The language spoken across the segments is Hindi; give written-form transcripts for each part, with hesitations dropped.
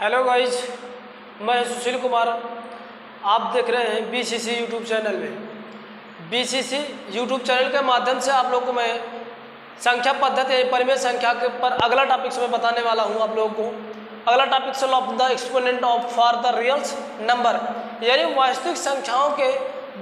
हेलो गाइज, मैं सुशील कुमार। आप देख रहे हैं बीसीसी यूट्यूब चैनल में। बीसीसी यूट्यूब चैनल के माध्यम से आप लोगों को मैं संख्या पद्धति परिमेय संख्या के पर अगला टॉपिक से मैं बताने वाला हूं आप लोगों को। अगला टॉपिक से of the exponent of for the reals number, यानी वास्तविक संख्याओं के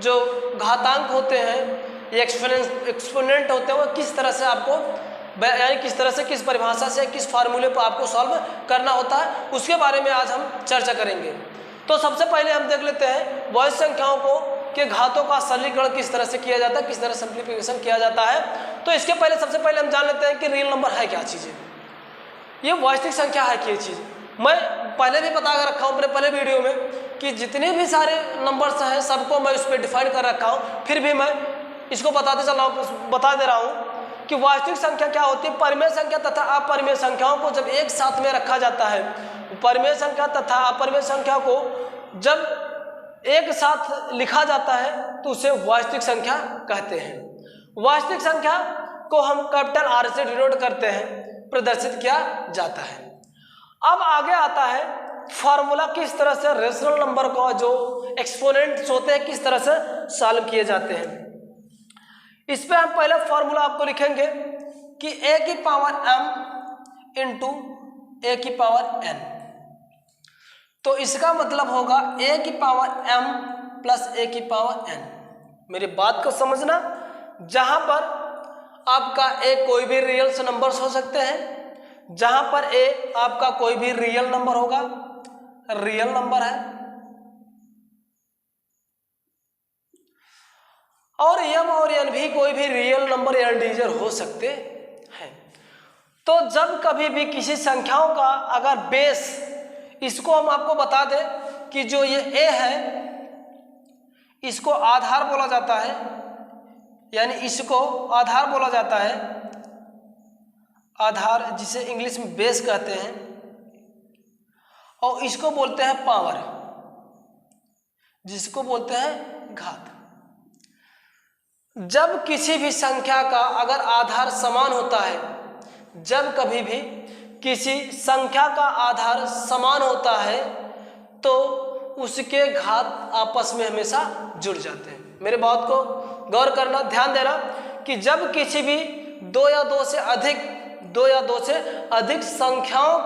जो घातांक होते हैं, ये एक्सपोनेंट होते हैं, वो किस तरह से आपको यानी किस तरह से, किस परिभाषा से, किस फार्मूले पर आपको सॉल्व करना होता है, उसके बारे में आज हम चर्चा करेंगे। तो सबसे पहले हम देख लेते हैं वास्तविक संख्याओं को के घातों का सरलीकरण किस तरह से किया जाता है, किस तरह सिंप्लीफिकेशन किया जाता है। तो इसके पहले सबसे पहले हम जान लेते हैं कि रियल नंबर है क्या चीज़ है, ये वास्तविक संख्या है क्या चीज़। मैं पहले भी बता कर रखा हूँ अपने पहले वीडियो में कि जितने भी सारे नंबर्स हैं सबको मैं उस पर डिफाइन कर रखा हूँ, फिर भी मैं इसको बता दे रहा हूँ कि वास्तविक संख्या क्या होती है। परिमेय संख्या तथा अपरिमेय संख्याओं को जब एक साथ में रखा जाता है, परिमेय संख्या तथा अपरिमेय संख्या को जब एक साथ लिखा जाता है तो उसे वास्तविक संख्या कहते हैं। वास्तविक संख्या को हम कैपिटल आर से डिनोट करते हैं, प्रदर्शित किया जाता है। अब आगे आता है फॉर्मूला, किस तरह से रेशनल नंबर का जो एक्सपोनेंट्स होते हैं किस तरह से सॉल्व किए जाते हैं। इस पे हम पहले फॉर्मूला आपको लिखेंगे कि a की पावर m इंटू a की पावर n। तो इसका मतलब होगा a की पावर m प्लस a की पावर n। मेरी बात को समझना, जहां पर आपका a कोई भी रियल नंबर्स हो सकते हैं, जहां पर a आपका कोई भी रियल नंबर होगा, रियल नंबर है, और m और n भी कोई भी रियल नंबर या इंटीजर हो सकते हैं। तो जब कभी भी किसी संख्याओं का अगर बेस, इसको हम आपको बता दें कि जो ये a है इसको आधार बोला जाता है, यानी इसको आधार बोला जाता है, आधार जिसे इंग्लिश में बेस कहते हैं, और इसको बोलते हैं पावर, जिसको बोलते हैं घात। जब किसी भी संख्या का अगर आधार समान होता है, जब कभी भी किसी संख्या का आधार समान होता है तो उसके घात आपस में हमेशा जुड़ जाते हैं। मेरे बात को गौर करना, ध्यान देना कि जब किसी भी दो या दो से अधिक संख्याओं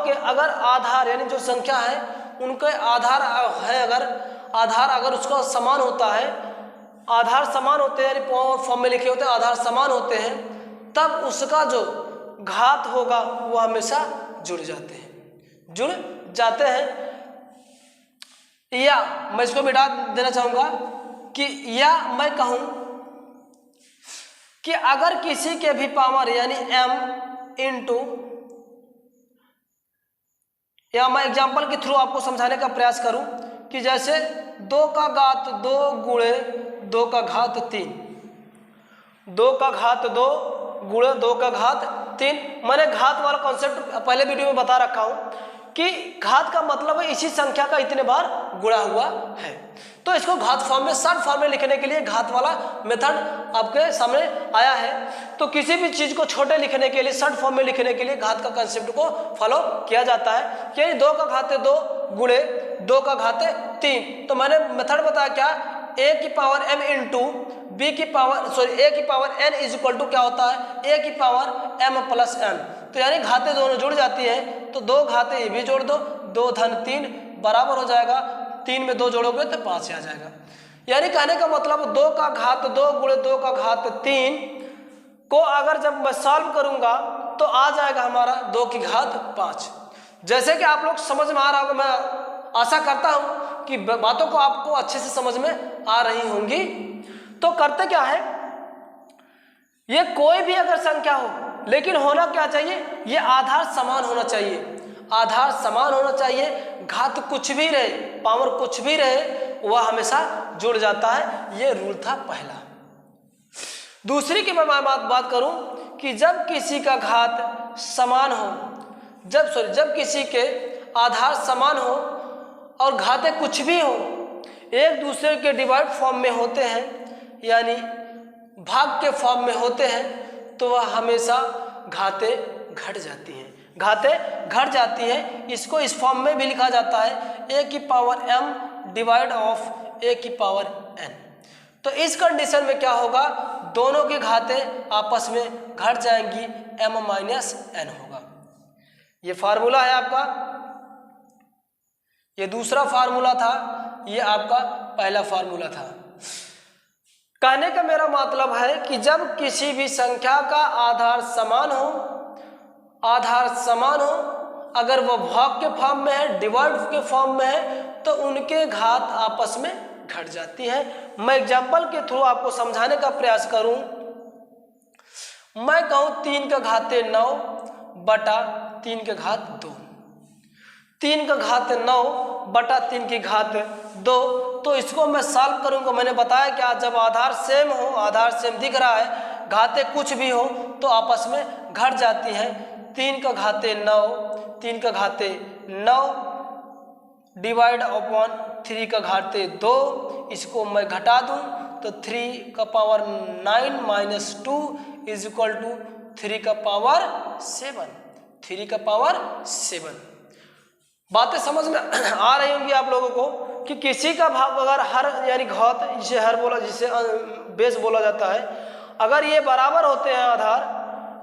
के अगर आधार, यानी जो संख्या है उनके आधार अगर उसका समान होता है, आधार समान होते हैं, यानी फॉर्म में लिखे होते हैं आधार समान होते हैं, तब उसका जो घात होगा वो हमेशा जुड़ जाते हैं। या मैं इसको मिटा देना चाहूंगा कि या मैं कहूं कि अगर किसी के भी पावर यानी m इंटू, या मैं एग्जाम्पल के थ्रू आपको समझाने का प्रयास करूं कि जैसे 2 का घात 2 गुणे 2 का घात 3, 2 का घात 2 गुणे 2 का घात 3। मैंने घात वाला कॉन्सेप्ट पहले वीडियो में बता रखा हूं कि घात का मतलब है इसी संख्या का इतने बार गुणा हुआ है। तो इसको घात फॉर्म में, शॉर्ट फॉर्म में लिखने के लिए घात वाला मेथड आपके सामने आया है। तो किसी भी चीज को छोटे लिखने के लिए, शॉर्ट फॉर्म में लिखने के लिए घात का कंसेप्ट को फॉलो किया जाता है कि 2 का घात 2 गुणे 2 का घात 3। तो मैंने मेथड बताया क्या, a की पावर m इंटू a की power n is equal to क्या होता है, a की पावर m प्लस n। तो यानी घातें दोनों जुड़ जाती हैं, तो 2 घातें ये भी जोड़ दो, 2 धन 3 बराबर हो जाएगा, 3 में 2 जोड़ोगे तो 5 आ जाएगा। यानी कहने का मतलब 2 का घात 2 गुणे 2 का घात 3 को अगर जब मैं सॉल्व करूंगा तो आ जाएगा हमारा 2 की घात 5। जैसे कि आप लोग समझ में आ रहा होगा, मैं आशा करता हूं कि बातों को आपको अच्छे से समझ में आ रही होंगी। तो करते क्या है, ये कोई भी अगर संख्या हो, लेकिन होना क्या चाहिए, ये आधार समान होना चाहिए, आधार समान होना चाहिए, घात कुछ भी रहे, पावर कुछ भी रहे, वह हमेशा जुड़ जाता है। ये रूल था पहला। दूसरी की मैं बात करूं कि जब किसी का घात समान हो, जब किसी के आधार समान हो और घातें कुछ भी हो, एक दूसरे के डिवाइड फॉर्म में होते हैं, यानी भाग के फॉर्म में होते हैं, तो वह हमेशा घातें घट जाती हैं, घातें घट जाती है। इसको इस फॉर्म में भी लिखा जाता है a की power m divide of a की पावर n। तो इस कंडीशन में क्या होगा, दोनों की घातें आपस में घट जाएंगी, m माइनस n होगा। ये फार्मूला है आपका, ये दूसरा फार्मूला था, ये आपका पहला फार्मूला था। कहने का मेरा मतलब है कि जब किसी भी संख्या का आधार समान हो, अगर वो भाग के फॉर्म में है, डिवाइड के फॉर्म में है, तो उनके घात आपस में घट जाती है। मैं एग्जाम्पल के थ्रू आपको समझाने का प्रयास करूं। मैं कहूं 3 का घाते 9 बटा 3 के घात 2, 3 का घात 9 बटा 3 की घात 2, तो इसको मैं सॉल्व करूंगा। मैंने बताया कि जब आधार सेम हो, आधार सेम दिख रहा है, घाते कुछ भी हो तो आपस में घट जाती हैं। 3 का घाते 9, 3 का घाते 9 डिवाइड अपॉन 3 का घाते 2, इसको मैं घटा दूं तो 3 का power 9 minus 2 is equal to 3 का पावर 7, 3 का पावर 7। बातें समझ में आ रही होंगी आप लोगों को कि किसी का भाग अगर हर यानी घात, जिसे हर बोला, जिसे बेस बोला जाता है, अगर ये बराबर होते हैं आधार,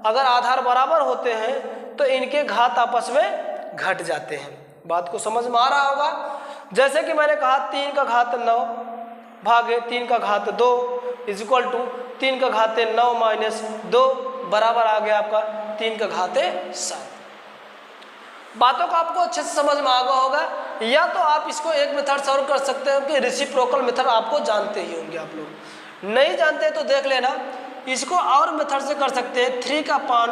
अगर आधार बराबर होते हैं तो इनके घात आपस में घट जाते हैं। बात को समझ में आ रहा होगा। जैसे कि मैंने कहा 3 का घात 9 भागे 3 का घात 2 इज इक्वल टू 3 का घाते 9 माइनस 2 बराबर आ गया आपका 3 का घाते 7। बातों को आपको अच्छे से समझ में आ गया होगा। या तो आप इसको एक मेथड सॉल्व कर सकते हैं कि रेसिप्रोकल मेथड आपको जानते ही होंगे। आप लोग नहीं जानते तो देख लेना, इसको और मेथड से कर सकते हैं। 3 का पान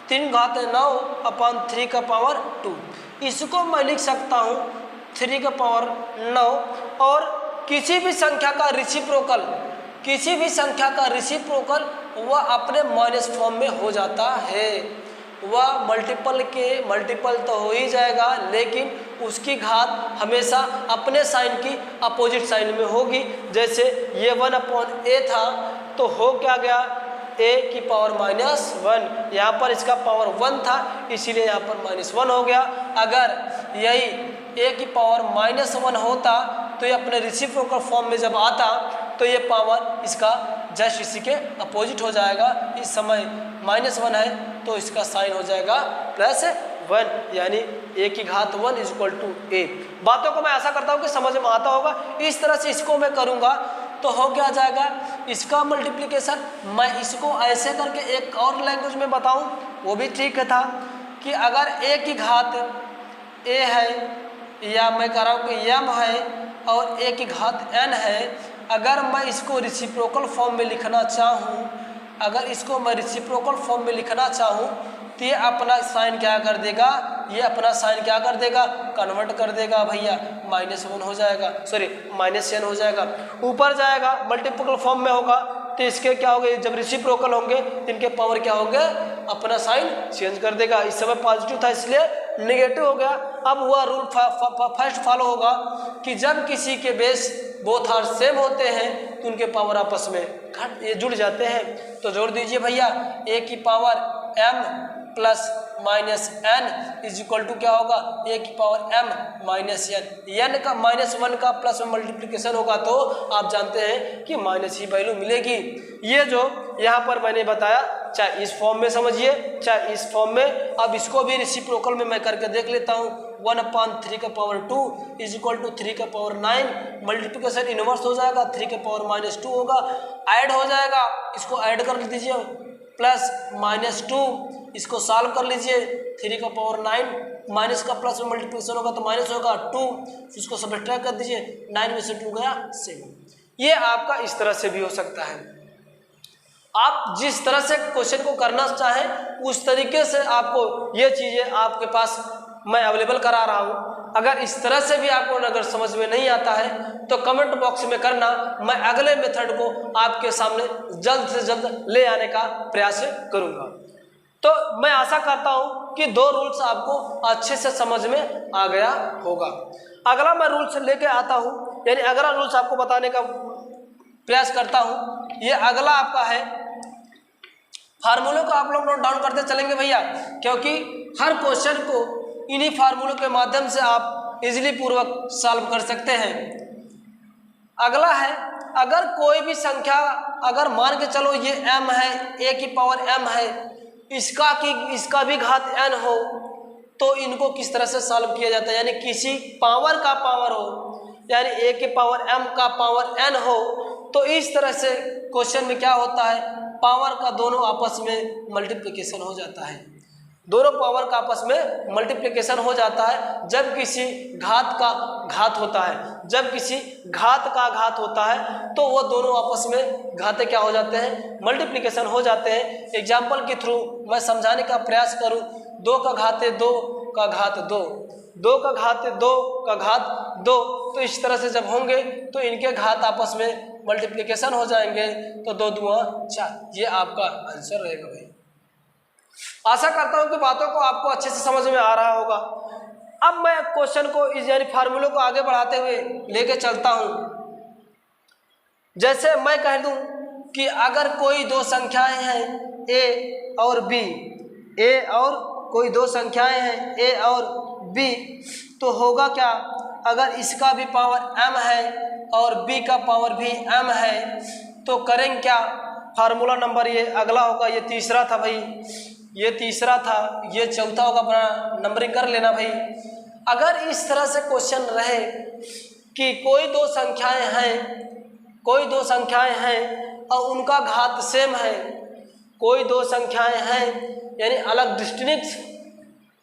3 घाते 9 अपान 3 का पावर 2, इसको मैं लिख सकता हूँ 3 का पावर 9। और किसी भी संख्या का रेसिप्रोकल, किसी भी संख्या का रेसिप्रोकल वह अपने माइनस फॉर्म में हो जाता है। वह मल्टीपल के मल्टीपल तो हो ही जाएगा, लेकिन उसकी घात हमेशा अपने साइन की अपोजिट साइन में होगी। जैसे ये 1 अपॉन a था तो हो क्या गया, a की पावर -1, यहाँ पर इसका पावर 1 था इसीलिए यहाँ पर -1 हो गया। अगर यही a की पावर -1 होता तो ये अपने रेसिप्रोकल फॉर्म में जब आता तो ये पावर इसका जस्ट इसी के अपोजिट हो जाएगा। इस समय -1 है तो इसका साइन हो जाएगा +1, यानी a की घात 1 इज इक्वल टू a। बातों को मैं ऐसा करता हूँ कि समझ में आता होगा। इस तरह से इसको मैं करूँगा तो हो क्या जाएगा, इसका मल्टीप्लिकेशन मैं इसको ऐसे करके एक और लैंग्वेज में बताऊँ वो भी ठीक था कि अगर a की घात a है, या मैं कह रहा हूँ कि m है और a की घात n है, अगर मैं इसको रेसिप्रोकल फॉर्म में लिखना चाहूँ, अगर इसको मैं रेसिप्रोकल फॉर्म में लिखना चाहूँ तो ये अपना साइन क्या कर देगा, ये अपना साइन क्या कर देगा, कन्वर्ट कर देगा भैया, -1 हो जाएगा, सॉरी -n हो जाएगा, ऊपर जाएगा मल्टीपल फॉर्म में होगा तो इसके क्या होंगे, जब रेसिप्रोकल होंगे इनके पावर क्या होंगे, अपना साइन चेंज कर देगा। इस समय पॉजिटिव था इसलिए नेगेटिव हो गया। अब वह रूल फर्स्ट फॉलो होगा कि जब किसी के बेस बोथ आर सेम होते हैं तो उनके पावर आपस में ये जुड़ जाते हैं। तो जोड़ दीजिए भैया, a की power m plus -n is equal to क्या होगा, a की पावर m माइनस n का -1 का प्लस में मल्टीप्लिकेशन होगा तो आप जानते हैं कि माइनस ही वैल्यू मिलेगी। ये जो यहाँ पर मैंने बताया, चाहे इस फॉर्म में समझिए चाहे इस फॉर्म में, अब इसको भी रेसिप्रोकल में मैं करके देख लेता हूँ। 1/3 का पावर 2 इज इक्वल टू 3 का पावर 9, मल्टीप्लिकेशन इनवर्स हो जाएगा, 3 के पावर -2 होगा, ऐड हो जाएगा, इसको ऐड कर दीजिए, प्लस -2 इसको सॉल्व कर लीजिए, 3 का पावर 9 माइनस का प्लस में मल्टीप्लिकेशन होगा तो माइनस होगा 2, इसको सब्ट्रैक्ट कर दीजिए, 9 में से 2 गया 7। ये आपका इस तरह से भी हो सकता है। आप जिस तरह से क्वेश्चन को करना चाहें उस तरीके से आपको ये चीज़ें आपके पास मैं अवेलेबल करा रहा हूँ। अगर इस तरह से भी आपको अगर समझ में नहीं आता है तो कमेंट बॉक्स में करना, मैं अगले मेथड को आपके सामने जल्द से जल्द ले आने का प्रयास करूँगा। तो मैं आशा करता हूँ कि 2 रूल्स आपको अच्छे से समझ में आ गया होगा। अगला मैं रूल्स लेके आता हूँ, यानी अगला रूल्स आपको बताने का प्रयास करता हूँ। ये अगला आपका है फार्मूलों को आप लोग नोट डाउन करते चलेंगे भैया, क्योंकि हर क्वेश्चन को इन्हीं फार्मूलों के माध्यम से आप इजीली पूर्वक सॉल्व कर सकते हैं। अगला है, अगर कोई भी संख्या, अगर मान के चलो ये m है, a की पावर m है, इसका भी घात n हो, तो इनको किस तरह से सॉल्व किया जाता है, यानी किसी पावर का पावर हो, यानी a की पावर m का पावर n हो, तो इस तरह से क्वेश्चन में क्या होता है, पावर का दोनों आपस में मल्टीप्लिकेशन हो जाता है। दोनों पावर का आपस में मल्टीप्लिकेशन हो जाता है जब किसी घात का घात होता है। जब किसी घात का घात होता है तो वो दोनों आपस में घाते क्या हो जाते हैं, मल्टीप्लिकेशन हो जाते हैं। एग्जाम्पल के थ्रू मैं समझाने का प्रयास करूं, 2 का घाते 2 का घात 2, 2 का घाते 2 का घात 2, तो इस तरह से जब होंगे तो इनके घात आपस में मल्टीप्लिकेशन हो जाएंगे, तो 2 दूना 4, ये आपका आंसर रहेगा भाई। आशा करता हूं कि बातों को आपको अच्छे से समझ में आ रहा होगा। अब मैं क्वेश्चन को यानी फार्मूलों को आगे बढ़ाते हुए लेके चलता हूं। जैसे मैं कह दूं कि अगर कोई 2 संख्याएं हैं a और b, a और कोई 2 संख्याएं हैं a और b, तो होगा क्या, अगर इसका भी पावर m है और b का पावर भी m है, तो करेंगे क्या, फार्मूला नंबर ये अगला होगा, ये तीसरा था भाई, ये तीसरा था, ये चौथा होगा, अपना नंबरिंग कर लेना भाई। अगर इस तरह से क्वेश्चन रहे कि कोई 2 संख्याएं हैं, कोई 2 संख्याएं हैं और उनका घात सेम है, कोई 2 संख्याएं हैं यानी अलग डिस्टिंक्ट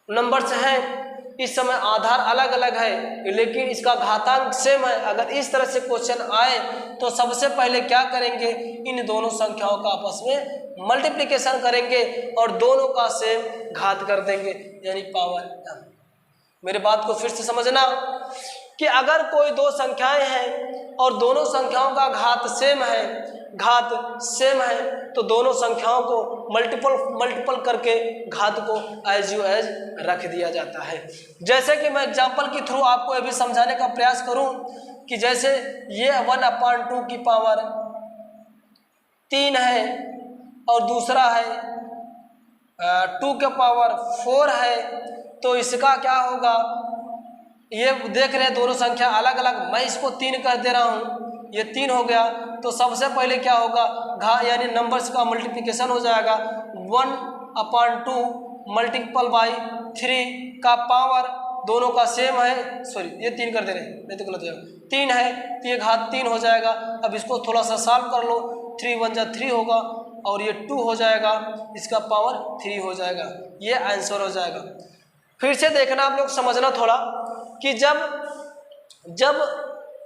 नंबर्स हैं, इस समय आधार अलग अलग है लेकिन इसका घातांक सेम है। अगर इस तरह से क्वेश्चन आए तो सबसे पहले क्या करेंगे, इन दोनों संख्याओं का आपस में मल्टीप्लिकेशन करेंगे और दोनों का सेम घात कर देंगे, यानी पावर m। मेरे बात को फिर से समझना कि अगर कोई 2 संख्याएं हैं और दोनों संख्याओं का घात सेम है, तो दोनों संख्याओं को मल्टीपल करके घात को एज यू एज रख दिया जाता है। जैसे कि मैं एग्जांपल के थ्रू आपको ये भी समझाने का प्रयास करूं कि जैसे ये 1/2 की पावर 3 है और दूसरा है 2 के पावर 4 है, तो इसका क्या होगा, ये देख रहे हैं दोनों संख्या अलग अलग, मैं इसको 3 कह दे रहा हूँ, ये 3 हो गया, तो सबसे पहले क्या होगा, यानी नंबर्स का मल्टीप्लिकेशन हो जाएगा, 1/2 मल्टीपल बाई 3 का पावर दोनों का सेम है, सॉरी ये 3 कर दे रहे हैं, नहीं तो गलत हो जाएगा, 3 है तो ये घात 3 हो जाएगा। अब इसको थोड़ा सा सॉल्व कर लो, 3 1 जा 3 होगा और ये 2 हो जाएगा, इसका पावर 3 हो जाएगा, ये आंसर हो जाएगा। फिर से देखना आप लोग, समझना थोड़ा कि जब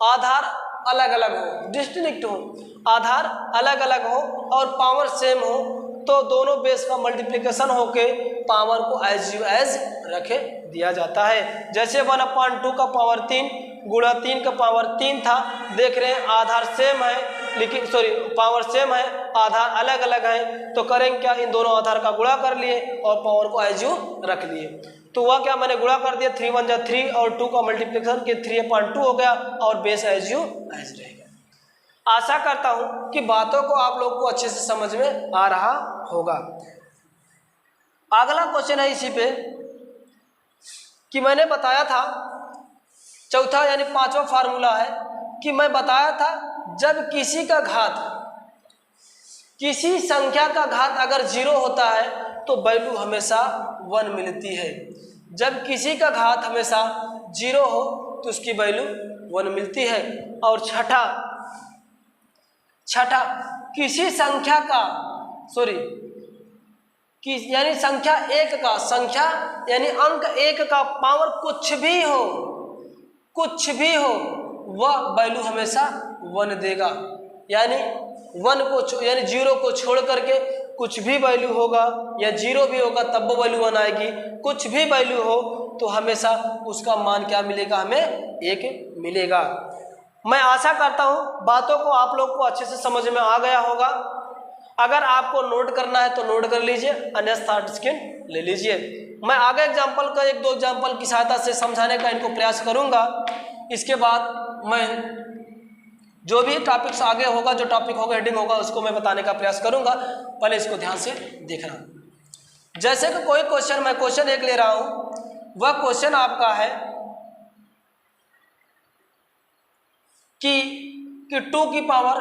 आधार अलग अलग हो, डिस्टिंक्ट हो, आधार अलग अलग हो और पावर सेम हो, तो दोनों बेस का मल्टीप्लिकेशन होके पावर को एज यू एज रखे दिया जाता है। जैसे 1/2 का पावर 3 गुणा 3 का पावर 3 था, देख रहे हैं आधार सेम है लेकिन पावर सेम है, आधार अलग अलग है, तो करेंगे क्या, इन दोनों आधार का गुणा कर लिए और पावर को एज यू रख लिए। तो वह क्या, मैंने गुणा कर दिया, 3 1 जा 3 और 2 का मल्टीप्लिकेशन के 3/2 हो गया और बेस एज यू एज रहेगा। आशा करता हूं कि बातों को आप लोग को अच्छे से समझ में आ रहा होगा। अगला क्वेश्चन है इसी पे कि मैंने बताया था, चौथा यानी 5वां फार्मूला है कि मैं बताया था जब किसी का घात, किसी संख्या का घात अगर 0 होता है तो वैल्यू हमेशा 1 मिलती है। जब किसी का घात हमेशा 0 हो तो उसकी वैल्यू 1 मिलती है। और छठा किसी संख्या का यानी संख्या 1 का, संख्या यानी अंक 1 का पावर कुछ भी हो वह वैल्यू हमेशा 1 देगा। यानी 0 को छोड़ करके कुछ भी वैल्यू होगा या 0 भी होगा तब वो वैल्यू 1 आएगी, कुछ भी वैल्यू हो तो हमेशा उसका मान क्या मिलेगा, हमें 1 मिलेगा। मैं आशा करता हूं बातों को आप लोग को अच्छे से समझ में आ गया होगा। अगर आपको नोट करना है तो नोट कर लीजिए, अन्यथा स्क्रीन ले लीजिए। मैं आगे एग्जाम्पल का 1-2 एग्जाम्पल की सहायता से समझाने का इनको प्रयास करूंगा। इसके बाद मैं जो भी टॉपिक्स आगे होगा, जो टॉपिक होगा, हेडिंग होगा, उसको मैं बताने का प्रयास करूंगा। पहले इसको ध्यान से देखना। जैसे कि कोई क्वेश्चन, मैं क्वेश्चन एक ले रहा हूं, वह क्वेश्चन आपका है कि 2 की पावर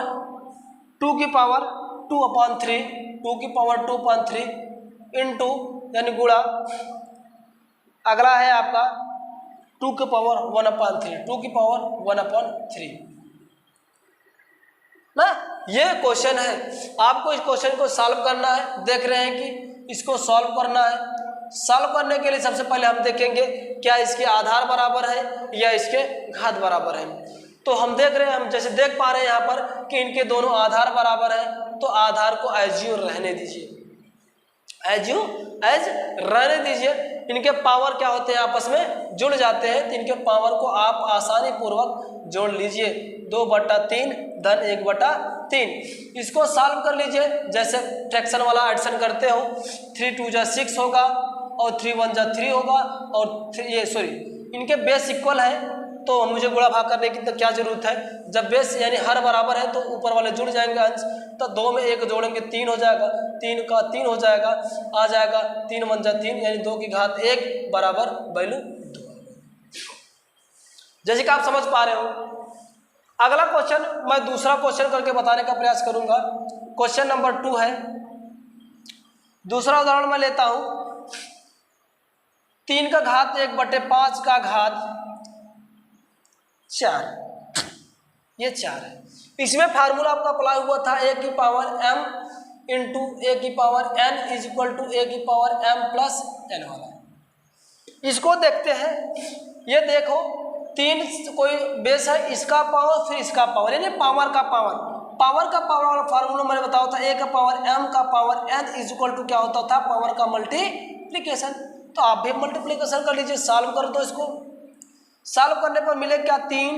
2/3 2 की पावर 2/3 इंटू यानी गुणा, अगला है आपका 2 की पावर 1/3 2 की पावर 1/3 ना। ये क्वेश्चन है, आपको इस क्वेश्चन को सॉल्व करना है। देख रहे हैं कि इसको सॉल्व करना है। सॉल्व करने के लिए सबसे पहले हम देखेंगे क्या इसके आधार बराबर है या इसके घात बराबर है। तो हम देख रहे हैं, हम जैसे देख पा रहे हैं यहाँ पर कि इनके दोनों आधार बराबर है, तो आधार को एज यू रहने दीजिए, एज रहने दीजिए। इनके पावर क्या होते हैं, आपस में जुड़ जाते हैं, तो इनके पावर को आप आसानी पूर्वक जोड़ लीजिए। 2/3 धन 1/3। इसको सॉल्व कर लीजिए, जैसे फ्रैक्शन वाला एडिशन करते हो। 3 2 जा 6 होगा और 3 1 जा 3 होगा, और इनके बेस इक्वल है तो मुझे गुणा भाग करने की तो क्या जरूरत है। जब बेस यानी हर बराबर है तो ऊपर वाले जुड़ जाएंगे अंश, तो 2 में 1 जोड़ेंगे 3 हो जाएगा, 3 का 3 हो जाएगा, आ जाएगा 3 1 जा 3 यानी 2 की घात 1 बराबर वैल्यू 2। जैसे कि आप समझ पा रहे हो। अगला क्वेश्चन मैं दूसरा क्वेश्चन करके बताने का प्रयास करूंगा। क्वेश्चन नंबर 2 है। दूसरा उदाहरण मैं लेता हूं, 3 का घात 1/5 का घात 4, ये 4 है। इसमें फार्मूला आपका अप्लाई हुआ था a की पावर m इंटू a की power n is equal to a की पावर m प्लस n वाला। इसको देखते हैं। ये देखो 3 कोई बेस है, इसका पावर फिर इसका पावर, यानी पावर का पावर वाला फार्मूला मैंने बताया था a का पावर m का power n is equal to क्या होता था, पावर का मल्टीप्लीकेशन। तो आप भी मल्टीप्लीकेशन कर लीजिए, सॉल्व कर दो। इसको सॉल्व करने पर मिले क्या, 3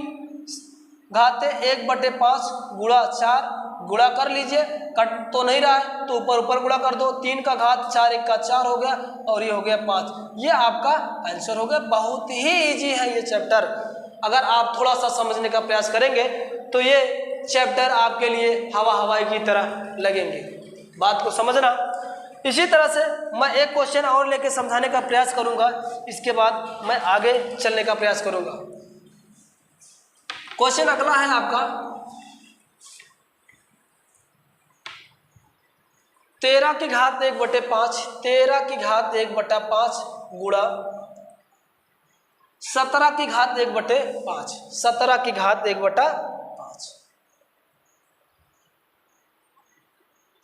घाते 1/5 गुणा 4, गुणा कर लीजिए, कट तो नहीं रहा है तो ऊपर गुणा कर दो। 3 का घात 4 1 का 4 हो गया और ये हो गया 5। ये आपका आंसर हो गया। बहुत ही इजी है ये चैप्टर। अगर आप थोड़ा सा समझने का प्रयास करेंगे तो ये चैप्टर आपके लिए हवाई की तरह लगेंगे। बात को समझना। इसी तरह से मैं एक क्वेश्चन और लेके समझाने का प्रयास करूंगा, इसके बाद मैं आगे चलने का प्रयास करूंगा। क्वेश्चन अगला है आपका 13 की घात 1/5 13 की घात 1/5 गुणा 17 की घात 1/5 17 की घात 1/5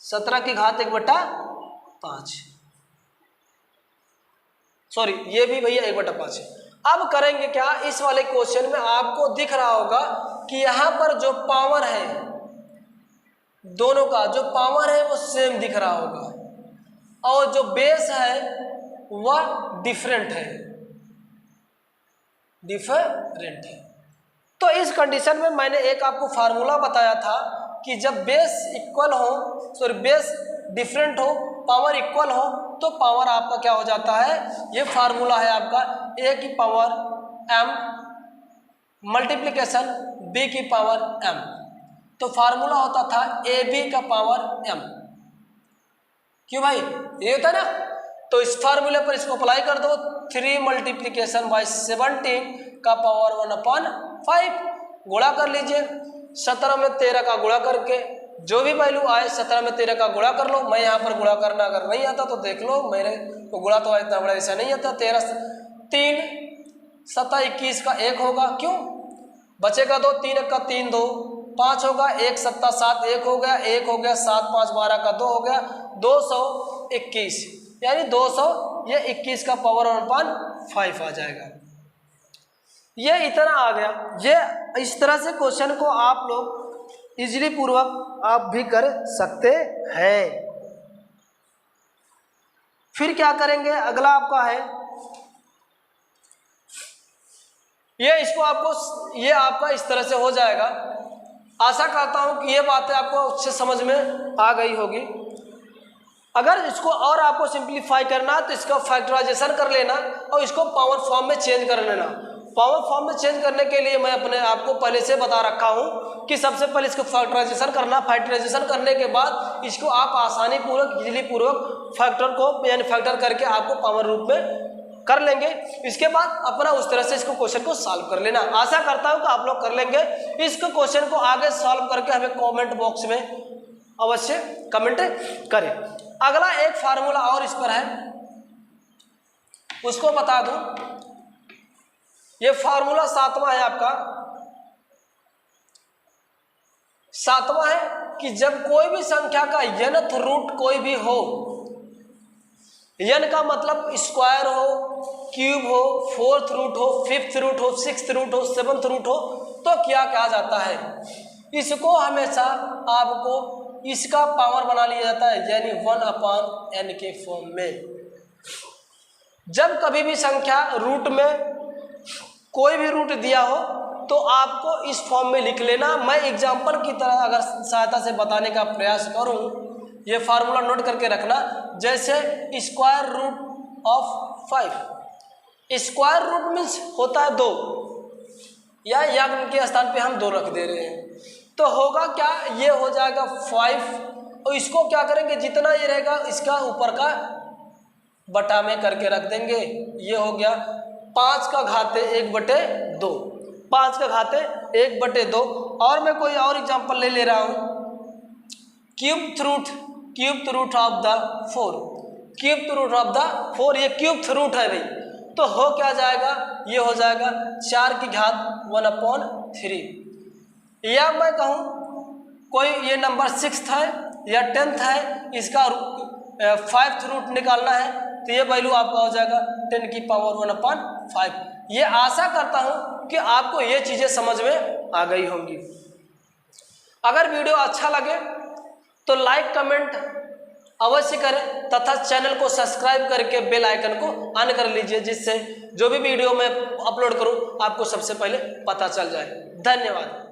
17 की घात 1/5 सॉरी, ये भी भैया 1/5 है। अब करेंगे क्या, इस वाले क्वेश्चन में आपको दिख रहा होगा कि यहाँ पर जो पावर है, दोनों का जो पावर है वो सेम दिख रहा होगा और जो बेस है वह डिफरेंट है। तो इस कंडीशन में मैंने एक आपको फार्मूला बताया था कि जब बेस इक्वल हो, सॉरी बेस डिफरेंट हो, पावर इक्वल हो, तो पावर आपका क्या हो जाता है। ये फार्मूला है आपका a की पावर m मल्टीप्लिकेशन b की पावर m। तो फार्मूला होता था ab का पावर m। क्यों भाई, ये होता है ना। तो इस फार्मूले पर इसको अप्लाई कर दो। 3 मल्टीप्लिकेशन बाई 17 का पावर 1/5 गुणा कर लीजिए। 17 में 13 का गुणा करके जो भी वैल्यू आए 17 में 13 का गुणा कर लो। मैं यहाँ पर गुणा करना अगर नहीं आता तो देख लो, मेरे को गुणा तो इतना बड़ा ऐसा नहीं आता। 13 3 7 21 का 1 होगा, क्यों बचेगा 2, 3 1 का 3 2 5 होगा, 1 7 7 1 हो गया, 1 हो गया, 7 5 12 का 2 हो गया, 221 यानी 200 ये 21 का पावर 1/5 आ जाएगा। ये इतना आ गया। ये इस तरह से क्वेश्चन को आप लोग इजीली पूर्वक आप भी कर सकते हैं। फिर क्या करेंगे, अगला आपका है ये आपका इस तरह से हो जाएगा। आशा करता हूं कि ये बातें आपको अच्छे समझ में आ गई होगी। अगर इसको और आपको सिंप्लीफाई करना तो इसका फैक्टराइजेशन कर लेना और इसको पावर फॉर्म में चेंज कर लेना। पावर फॉर्म में चेंज करने के लिए मैं अपने आप को पहले से बता रखा हूँ कि सबसे पहले इसको फैक्टराइजेशन करना, फैक्टराइजेशन करने के बाद इसको आप आसानी पूर्वक, इजीली पूर्वक फैक्टर को यानी फैक्टर करके आपको पावर रूप में कर लेंगे। इसके बाद अपना उस तरह से इसको क्वेश्चन को सॉल्व कर लेना। आशा करता हूँ कि आप लोग कर लेंगे। इसको क्वेश्चन को आगे सॉल्व करके हमें कमेंट बॉक्स में अवश्य कमेंट करें। अगला एक फार्मूला और इस पर है, उसको बता दूं। ये फार्मूला 7वां है आपका। 7वां है कि जब कोई भी संख्या का nth रूट कोई भी हो, n का मतलब स्क्वायर हो, क्यूब हो, 4th रूट हो, 5th रूट हो, 6th रूट हो, 7th रूट हो, तो क्या कहा जाता है? इसको हमेशा आपको इसका पावर बना लिया जाता है, यानी 1/n के फॉर्म में। जब कभी भी संख्या रूट में कोई भी रूट दिया हो तो आपको इस फॉर्म में लिख लेना। मैं एग्जाम्पल की तरह अगर सहायता से बताने का प्रयास करूं, ये फार्मूला नोट करके रखना। जैसे square root of 5, square root means होता है 2, या याग के स्थान पे हम 2 रख दे रहे हैं, तो होगा क्या, ये हो जाएगा 5, और इसको क्या करेंगे, जितना ये रहेगा इसका ऊपर का बटा में करके रख देंगे। ये हो गया 5 का घाते 1/2, 5 का घाते 1/2। और मैं कोई और एग्जांपल ले रहा हूँ, cube root of the 4, cube root of the 4, ये क्यूब रूट है भाई, तो हो क्या जाएगा, ये हो जाएगा 4 की घात 1/3। या मैं कहूँ कोई ये नंबर 6th है या 10th है, इसका 5th रूट निकालना है, तो ये वैल्यू आपका हो जाएगा 10 की पावर 1/5। ये आशा करता हूँ कि आपको ये चीज़ें समझ में आ गई होंगी। अगर वीडियो अच्छा लगे तो लाइक कमेंट अवश्य करें तथा चैनल को सब्सक्राइब करके बेल आइकन को ऑन कर लीजिए, जिससे जो भी वीडियो मैं अपलोड करूँ आपको सबसे पहले पता चल जाए। धन्यवाद।